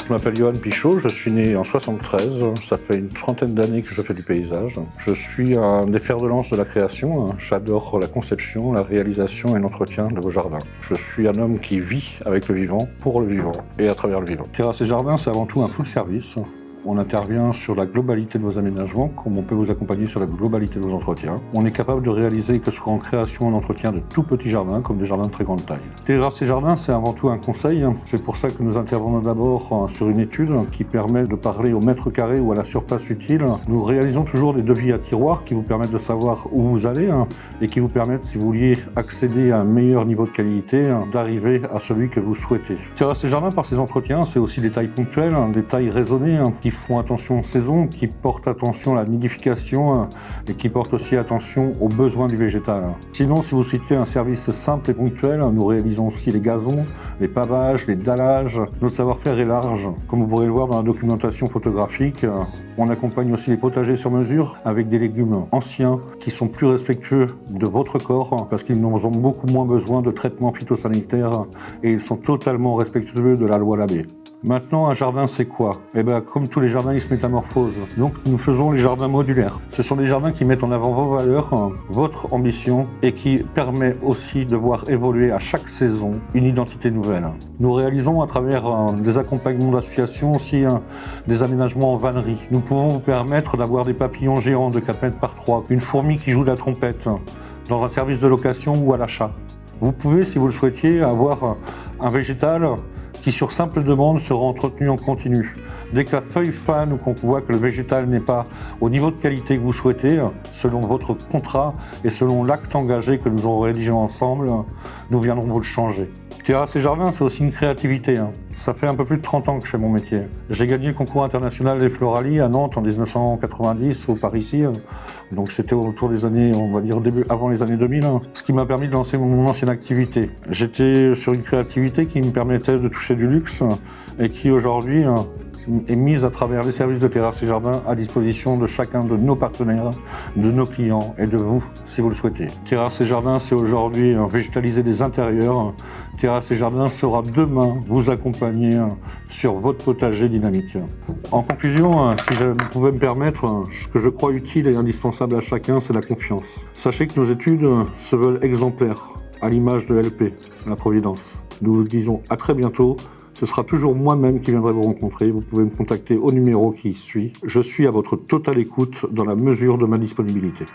Je m'appelle Johan Pichot, je suis né en 73, ça fait une trentaine d'années que je fais du paysage. Je suis un des fers de lance de la création, j'adore la conception, la réalisation et l'entretien de vos jardins. Je suis un homme qui vit avec le vivant, pour le vivant et à travers le vivant. Terrasses et Jardins, c'est avant tout un full service. On intervient sur la globalité de vos aménagements, comme on peut vous accompagner sur la globalité de vos entretiens. On est capable de réaliser, que ce soit en création ou en entretien, de tout petits jardins, comme des jardins de très grande taille. Terrasses et Jardins, c'est avant tout un conseil. C'est pour ça que nous intervenons d'abord sur une étude qui permet de parler au mètre carré ou à la surface utile. Nous réalisons toujours des devis à tiroir qui vous permettent de savoir où vous allez et qui vous permettent, si vous vouliez accéder à un meilleur niveau de qualité, d'arriver à celui que vous souhaitez. Terrasses et Jardins, par ses entretiens, c'est aussi des tailles ponctuelles, des tailles raisonnées, qui font attention aux saisons, qui portent attention à la nidification et qui portent aussi attention aux besoins du végétal. Sinon, si vous souhaitez un service simple et ponctuel, nous réalisons aussi les gazons, les pavages, les dallages. Notre savoir-faire est large. Comme vous pourrez le voir dans la documentation photographique, on accompagne aussi les potagers sur mesure avec des légumes anciens qui sont plus respectueux de votre corps parce qu'ils ont beaucoup moins besoin de traitements phytosanitaires et ils sont totalement respectueux de la loi Labbé. Maintenant, un jardin, c'est quoi? Comme tous les jardins, ils se métamorphosent. Donc, nous faisons les jardins modulaires. Ce sont des jardins qui mettent en avant vos valeurs, votre ambition et qui permet aussi de voir évoluer à chaque saison une identité nouvelle. Nous réalisons à travers des accompagnements d'associations aussi des aménagements en vannerie. Nous pouvons vous permettre d'avoir des papillons géants de 4 mètres par 3, une fourmi qui joue de la trompette dans un service de location ou à l'achat. Vous pouvez, si vous le souhaitiez, avoir un végétal qui sur simple demande sera entretenu en continu. Dès que la feuille fane ou qu'on voit que le végétal n'est pas au niveau de qualité que vous souhaitez, selon votre contrat et selon l'acte engagé que nous aurons rédigé ensemble, nous viendrons vous le changer. Terrasses et Jardins, c'est aussi une créativité. Ça fait un peu plus de 30 ans que je fais mon métier. J'ai gagné le concours international des Floralies à Nantes en 1990, au Parisis. Donc c'était autour des années, on va dire avant les années 2000, ce qui m'a permis de lancer mon ancienne activité. J'étais sur une créativité qui me permettait de toucher du luxe et qui aujourd'hui est mise à travers les services de Terrasses et Jardins à disposition de chacun de nos partenaires, de nos clients et de vous, si vous le souhaitez. Terrasses et Jardins, c'est aujourd'hui végétaliser des intérieurs. Terrasses et Jardins sera demain vous accompagner sur votre potager dynamique. En conclusion, si je pouvais me permettre, ce que je crois utile et indispensable à chacun, c'est la confiance. Sachez que nos études se veulent exemplaires, à l'image de LP, la Providence. Nous vous disons à très bientôt. Ce sera toujours moi-même qui viendrai vous rencontrer. Vous pouvez me contacter au numéro qui suit. Je suis à votre totale écoute dans la mesure de ma disponibilité.